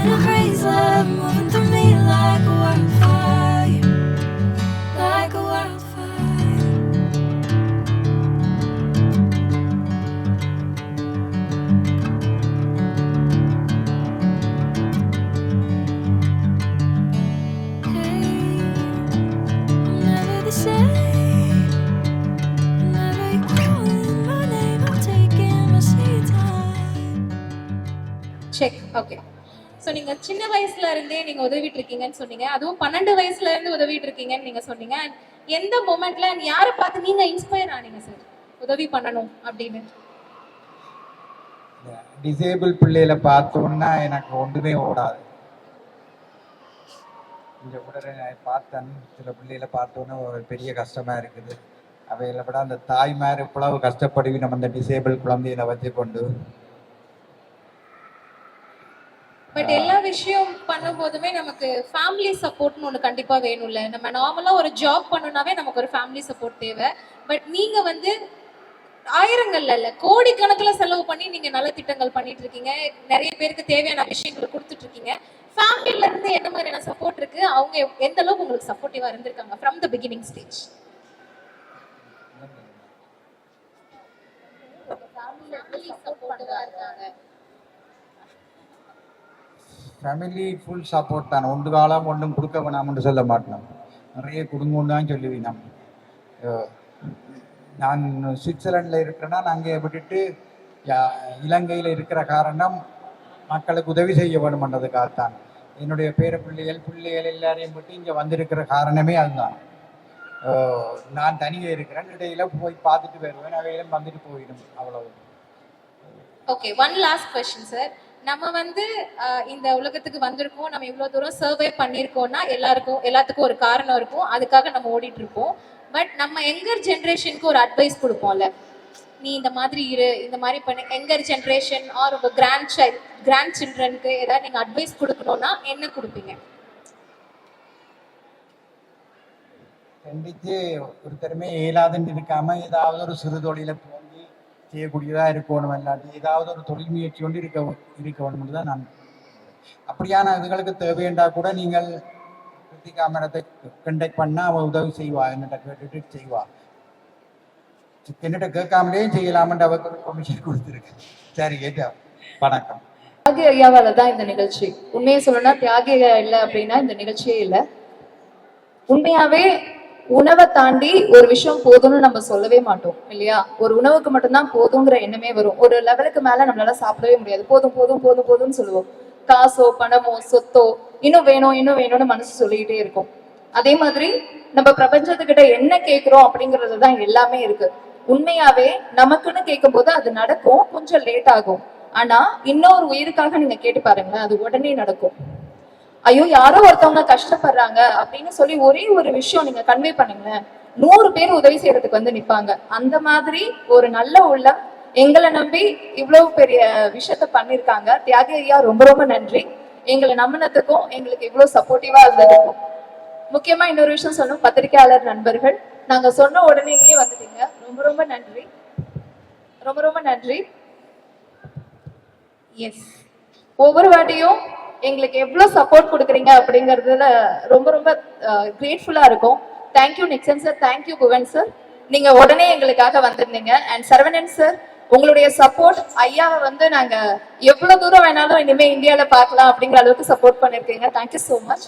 in a crazy love, moving through me like a wildfire, like a wildfire. Hey, I'm never the same. Whenever you're calling my name, I'm taking my sweet time. Check. Okay. So நீங்கள் சின்ன வயசுல இருந்தே நீங்கள் உதவிட்டு இருக்கீங்கன்னு சொன்னீங்க, அதுவும் 12 வயசுல இருந்து உதவிட்டு இருக்கீங்கன்னு நீங்கள் சொன்னீங்க. எந்த மொமெண்ட்ல யாரை பார்த்து நீங்கள் இன்ஸ்பயர் ஆனீங்க சார் உதவி பண்ணணும் அப்படின்னு? டிசேபிள் பிள்ளைகளை பார்த்தோன்னா எனக்கு ஒன்றுமே ஓடாது. இந்த உடனே பார்த்தேன், சில பிள்ளைகளை பார்த்தோன்னா ஒரு பெரிய கஷ்டமா இருக்குது. அவைகளை விட அந்த தாய்மார் இவ்வளவு கஷ்டப்படுவி நம்ம இந்த டிசேபிள் குழந்தைகளை வச்சு கொண்டு. பட் எல்லா விஷயம் பண்ணும் போதுமே நமக்கு ஃபேமிலி சப்போர்ட்னு ஒன்று கண்டிப்பாக வேணும்ல. நம்ம நார்மலாக ஒரு ஜாப் பண்ணணும்னாவே நமக்கு ஒரு ஃபேமிலி சப்போர்ட் தேவை. பட் நீங்கள் வந்து ஆயிரங்கள்ல இல்லை, கோடிக்கணக்கில் செலவு பண்ணி நீங்கள் நல்ல திட்டங்கள் பண்ணிட்டு இருக்கீங்க, நிறைய பேருக்கு தேவையான விஷயங்களை கொடுத்துட்டு இருக்கீங்க. ஃபேமிலியில இருந்து என்ன மாதிரியான சப்போர்ட் இருக்கு? அவங்க எந்த அளவுக்கு உங்களுக்கு சப்போர்ட்டிவா இருந்திருக்காங்க from the beginning stage? Family full support தான். ஒன்று காலம் ஒன்றும் கொடுக்க வேணாம்னு சொல்ல மாட்டோம், நிறைய கொடுங்கன்னு தான் சொல்லுவேன். நான் சுவிட்சர்லாண்டில் இருக்கிறேன்னா நான் அங்கே விட்டுட்டு இலங்கையில் இருக்கிற காரணம் மக்களுக்கு உதவி செய்ய வேணுமென்றதுக்காகத்தான். என்னுடைய பிள்ளைகள் எல்லாரையும் விட்டு இங்கே வந்திருக்கிற காரணமே அதுதான். நான் தனியாக இருக்கிறேன், இடையில போய் பார்த்துட்டு வருவேன், அவையிலும் வந்துட்டு போயிடும், அவ்வளவு. Okay, one last question sir. நம்ம வந்து இந்த உலகத்துக்கு வந்திருக்கோம், நம்ம இவ்வளோ தூரம் சர்வே பண்ணியிருக்கோம்னா எல்லாத்துக்கும் ஒரு காரணம் இருக்கும், அதுக்காக நம்ம ஓடிட்டு இருப்போம். பட் நம்ம யங்கர் ஜென்ரேஷனுக்கு ஒரு அட்வைஸ் கொடுப்போம்ல, நீ இந்த மாதிரி இரு, இந்த மாதிரி பண்ணு. யங்கர் ஜென்ரேஷன் ஆர் உங்கள் கிராண்ட் சில்ட்ரனுக்கு ஏதாவது நீங்கள் அட்வைஸ் கொடுக்கணும்னா என்ன கொடுப்பீங்க? கண்டித்து ஒருத்தருமே இயலாதுன்னு இருக்காம ஏதாவது ஒரு சிறு தொழிலை தோண்டி செய்யக்கூடியதாக இருக்கணும், இல்லாட்டி ஏதாவது ஒரு தொழில் முயற்சி கொண்டு இருக்க வேணும்னு தான் நான். அப்படியான இதுகளுக்கு தேவையண்டா கூட நீங்கள் கிருத்திகா மேடத்தை கண்டக்ட் பண்ணால் அவள் உதவி செய்வா, என்னட்ட கேட்டுட்டு செய்வா. என்னட்ட கேட்காமலே செய்யலாமன்ற அவருக்கு பெர்மிஷன் கொடுத்துருக்கு. சரி, கேட்டா வணக்கம். தியாகி ஐயாவால தான் இந்த நிகழ்ச்சி. உண்மையை சொல்லணும்னா தியாகி ஐயா இல்லை அப்படின்னா இந்த நிகழ்ச்சியே இல்லை. உண்மையாவே உணவை தாண்டி ஒரு விஷயம் போதும்னு நம்ம சொல்லவே மாட்டோம் இல்லையா? ஒரு உணவுக்கு மட்டும்தான் போதுங்கிற எண்ணமே வரும். ஒரு லெவலுக்கு மேல நம்மளால சாப்பிடவே முடியாது. போதும் போதும் போதும் போதும்னு சொல்லுவோம். காசோ பணமோ சொத்தோ இன்னும் வேணும் இன்னும் வேணும்னு மனசு சொல்லிக்கிட்டே இருக்கும். அதே மாதிரி நம்ம பிரபஞ்சத்துக்கிட்ட என்ன கேட்கிறோம் அப்படிங்கிறது தான் எல்லாமே இருக்கு. உண்மையாவே நமக்குன்னு கேட்கும் போது அது நடக்கும், கொஞ்சம் லேட் ஆகும். ஆனா இன்னொரு உயிருக்காக நீங்க கேட்டு பாருங்களேன், அது உடனே நடக்கும். ஐயோ யாரோ ஒருத்தவங்க கஷ்டப்படுறாங்க அப்படின்னு சொல்லி ஒரே ஒரு விஷயம் நீங்க கன்வே பண்ணுங்களேன், 100 பேர் உதவி செய்யறதுக்கு வந்து நிப்பாங்க. அந்த மாதிரி ஒரு நல்ல உள்ளம் எங்களை நம்பி இவ்வளவு பெரிய விஷயத்த பண்ணிருக்காங்க. தியாகி ஐயா ரொம்ப ரொம்ப நன்றி. எங்களை நம்பினதுக்கும் எங்களுக்கு இவ்வளவு சப்போர்ட்டிவா இருந்ததுக்கும். முக்கியமா இன்னொரு விஷயம் சொன்னோம், பத்திரிகையாளர் நண்பர்கள் நாங்க சொன்ன உடனேயே வந்துட்டீங்க. ரொம்ப ரொம்ப நன்றி, ரொம்ப ரொம்ப நன்றி. எஸ், ஒவ்வொரு வாட்டியும் எங்களுக்கு எவ்வளவு சப்போர்ட் கொடுக்குறீங்க அப்படிங்கறதுல ரொம்ப ரொம்ப கிரேட்ஃபுல்லா இருக்கும். தேங்க்யூ நிக்சன் சார், தேங்க்யூ குவன் சார், நீங்க உடனே எங்களுக்காக வந்திருந்தீங்க. அண்ட் சரவணன் சார், உங்களுடைய சப்போர்ட் ஐயாவை வந்து நாங்க எவ்வளவு தூரம் வேணாலும் இனிமே இந்தியாவில பார்க்கலாம் அப்படிங்கிற அளவுக்கு சப்போர்ட் பண்ணிருக்கீங்க. Thank you so much.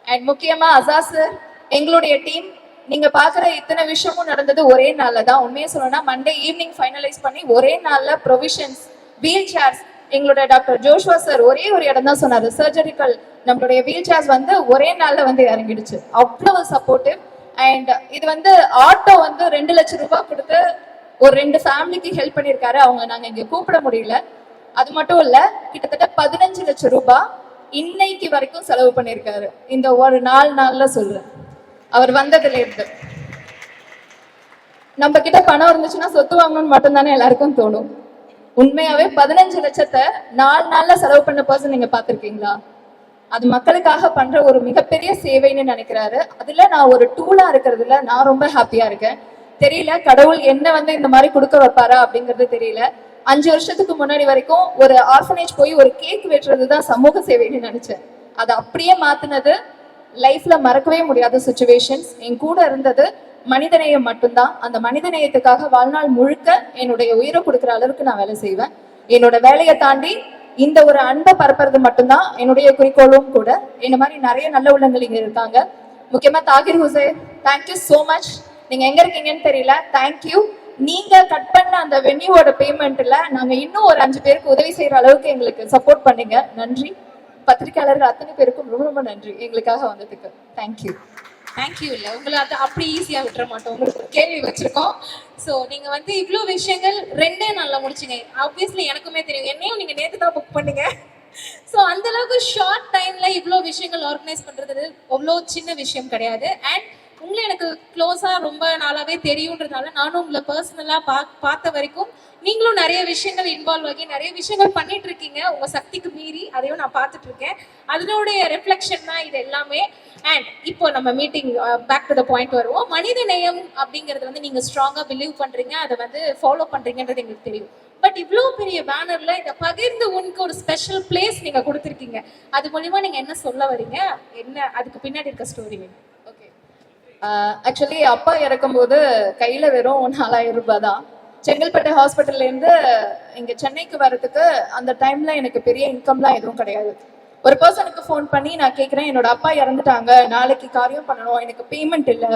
அண்ட் முக்கியமா அசா சார், எங்களுடைய டீம், நீங்க பாக்குற இத்தனை விஷயமும் நடந்தது ஒரே நாள்ல தான். உண்மையை சொல்லணும்னா மண்டே ஈவினிங் ஃபைனலைஸ் பண்ணி ஒரே நாள்ல ப்ரொவிஷன்ஸ், வீல் சேர்ஸ், எங்களுடைய டாக்டர் ஜோஷ்வா சார் ஒரே ஒரு இடம் தான் சொன்னாரு, சர்ஜரிக்கல் நம்மளுடைய வீல் சேர்ஸ் வந்து ஒரே நாள்ல வந்து இறங்கிடுச்சு. அவ்வளவு சப்போர்ட்டிவ். அண்ட் இது வந்து ஆட்டோ வந்து 2 லட்சம் ரூபாய் கொடுத்து ஒரு 2 ஃபேமிலிக்கு ஹெல்ப் பண்ணியிருக்காரு. அவங்க நாங்க இங்க கூப்பிட முடியல. அது மட்டும் இல்ல, கிட்டத்தட்ட 15 லட்சம் ரூபாய் இன்னைக்கு வரைக்கும் செலவு பண்ணியிருக்காரு. இந்த ஒரு 4 நாள்ல சொல்றேன், அவர் வந்ததுல இருந்து. நம்ம கிட்ட பணம் இருந்துச்சுன்னா சொத்து வாங்கணும்னு மட்டும்தானே எல்லாருக்கும் தோணும். உண்மையாவே 15 லட்சத்தை 4 நாள்ல செலவு பண்ண பர்சன் நீங்க பாத்திருக்கீங்களா? அது மக்களுக்காக பண்ற ஒரு மிகப்பெரிய சேவைன்னு நினைக்கிறாரு. அதுல நான் ஒரு டூலா இருக்கிறதுல நான் ரொம்ப ஹாப்பியா இருக்கேன். தெரியல கடவுள் என்ன வந்து இந்த மாதிரி கொடுக்க வைப்பாரா அப்படிங்கிறது தெரியல. 5 வருஷத்துக்கு முன்னாடி வரைக்கும் ஒரு ஆர்ஃபனேஜ் போய் ஒரு கேக் வெட்டுறது தான் சமூக சேவைன்னு நினைச்சேன். அதை அப்படியே மாத்தினது லைஃப்ல மறக்கவே முடியாத சுச்சுவேஷன்ஸ். என் கூட இருந்தது மனிதநேயம் மட்டும்தான். அந்த மனிதநேயத்துக்காக வாழ்நாள் முழுக்க என்னுடைய உயிரை கொடுக்குற அளவுக்கு நான் வேலை செய்வேன். என்னோட வேலையை தாண்டி இந்த ஒரு அன்பை பரப்புறது மட்டும்தான் என்னுடைய குறிக்கோளும் கூட. என்ன மாதிரி நிறைய நல்ல உள்ளங்கள் இங்க இருக்காங்க. முக்கியமா Tahir Hussain, thank you so much. நீங்க எங்க இருக்கீங்கன்னு தெரியல, தேங்க்யூ. நீங்க கட் பண்ண அந்த வென்யூவோட பேமெண்ட்ல நாங்க இன்னும் ஒரு 5 பேருக்கு உதவி செய்யற அளவுக்கு எங்களுக்கு சப்போர்ட் பண்ணீங்க. நன்றி. பத்திரிகையாளர்கள் அத்தனை பேருக்கும் ரொம்ப ரொம்ப நன்றி எங்களுக்காக வந்ததுக்கு. தேங்க்யூ. தேங்க்யூ. இல்லை உங்களை அதை அப்படி ஈஸியாக விட்டுற மாட்டோம். உங்களுக்கு ஒரு கேள்வி வச்சிருக்கோம். ஸோ நீங்கள் வந்து இவ்வளோ விஷயங்கள் 2 நாளில் முடிச்சிங்க. ஆப்வியஸ்லி எனக்குமே தெரியும், என்னையும் நீங்கள் நேற்று தான் புக் பண்ணீங்க. ஸோ அந்தளவுக்கு ஷார்ட் டைமில் இவ்வளோ விஷயங்கள் ஆர்கனைஸ் பண்ணுறது அவ்வளோ சின்ன விஷயம் கிடையாது. அண்ட் உங்களை எனக்கு க்ளோஸாக ரொம்ப நாளாகவே தெரியுன்றதுனால நானும் உங்களை பர்சனலாக பார்த்த வரைக்கும் நீங்களும் நிறைய விஷயங்கள் இன்வால்வ் ஆகி நிறைய விஷயங்கள் பண்ணிட்டு இருக்கீங்க உங்கள் சக்திக்கு மீறி. அதையும் நான் பார்த்துட்டு இருக்கேன். அதனுடைய ரிஃப்ளெக்ஷன் தான் இது எல்லாமே. அண்ட் இப்போ நம்ம meeting back to the point வருவோம். மனித நேயம் அப்படிங்கிறது வந்து நீங்கள் ஸ்ட்ராங்காக பிலீவ் பண்ணுறீங்க, அதை வந்து ஃபாலோ பண்ணுறீங்கன்றது எங்களுக்கு தெரியும். பட் இவ்வளோ பெரிய பேனரில் இந்த பகிர்ந்து உனக்கு ஒரு ஸ்பெஷல் பிளேஸ் நீங்கள் கொடுத்துருக்கீங்க. அது மூலிமா நீங்கள் என்ன சொல்ல வரீங்க, என்ன அதுக்கு பின்னாடி இருக்க ஸ்டோரி? ஓகே, ஆக்சுவலி அப்பா இறக்கும்போது கையில் வெறும் 4000 ரூபாய் தான். செங்கல்பட்டு ஹாஸ்பிட்டல்லேருந்து இங்கே சென்னைக்கு வர்றதுக்கு அந்த டைமில் எனக்கு பெரிய இன்கம்லாம் எதுவும் கிடையாது. ஒரு பர்சனுக்கு ஃபோன் பண்ணி நான் கேட்குறேன், என்னோட அப்பா இறந்துட்டாங்க, நாளைக்கு காரியம் பண்ணணும், எனக்கு பேமெண்ட் இல்லை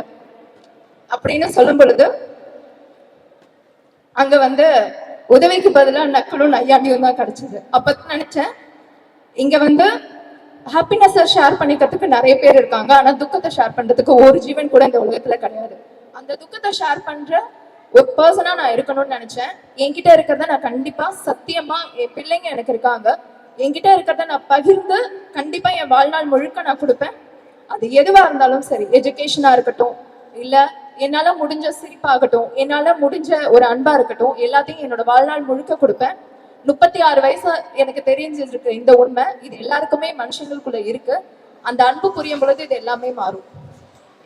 அப்படின்னு சொல்லும் பொழுது அங்கே வந்து உதவிக்கு பதிலாக நக்கலும் நையாண்டியும் தான் கிடைச்சது. அப்போ நினச்சேன், இங்கே வந்து ஹாப்பினஸை ஷேர் பண்ணிக்கிறதுக்கு நிறைய பேர் இருக்காங்க, ஆனால் துக்கத்தை ஷேர் பண்ணுறதுக்கு ஒரு ஜீவன் கூட இந்த உலகத்தில் கிடையாது. அந்த துக்கத்தை ஷேர் பண்ணுற ஒரு பர்சனா நான் இருக்கணும்னு நினைச்சேன். என்கிட்ட இருக்கிறத நான் கண்டிப்பா சத்தியமா, என் பிள்ளைங்க எனக்கு இருக்காங்க, என்கிட்ட இருக்கிறத நான் பகிர்ந்து கண்டிப்பா என் வாழ்நாள் முழுக்க நான் கொடுப்பேன். அது எதுவா இருந்தாலும் சரி, எஜுகேஷனா இருக்கட்டும், இல்ல என்னால முடிஞ்ச சிரிப்பாகட்டும், என்னால முடிஞ்ச ஒரு அன்பா இருக்கட்டும், எல்லாத்தையும் என்னோட வாழ்நாள் முழுக்க கொடுப்பேன். 36 வயசு எனக்கு தெரிஞ்சிருக்கு இந்த உண்மை. இது எல்லாருக்குமே மனுஷங்களுக்குள்ள இருக்கு. அந்த அன்பு புரியும் பொழுது இது எல்லாமே மாறும்.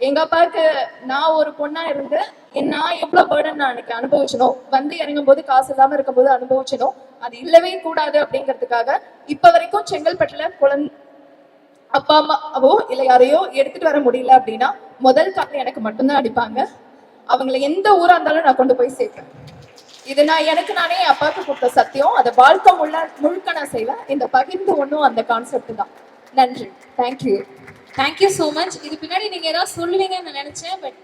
எங்க அப்பாவுக்கு நான் ஒரு பொண்ணா இருந்து நான் எவ்வளவு பேர்டன் நான் எனக்கு அனுபவிச்சனும், வந்து இறங்கும் போது காசு இல்லாம இருக்கும்போது அனுபவிச்சனும், அது இல்லவே கூடாது அப்படிங்கிறதுக்காக இப்ப வரைக்கும் செங்கல்பட்டுல அப்பா அம்மாவோ இல்லை யாரையோ எடுத்துட்டு வர முடியல அப்படின்னா முதல் கால் எனக்கு மட்டும்தான் அடிப்பாங்க. அவங்கள எந்த ஊரா இருந்தாலும் நான் கொண்டு போய் சேர்ப்பேன். இது நான் எனக்கு நானே அப்பாவுக்கு கொடுத்த சத்தியம். அதை வாழ்க்கை முழுக்க நான் செய்வேன். இந்த பகிர்ந்து ஒன்றும் அந்த கான்செப்ட் தான். நன்றி. தேங்க்யூ. Thank you so much. இது பின்னாடி நீங்கள் ஏதாவது சொல்லுவீங்கன்னு நான் நினச்சேன். பட்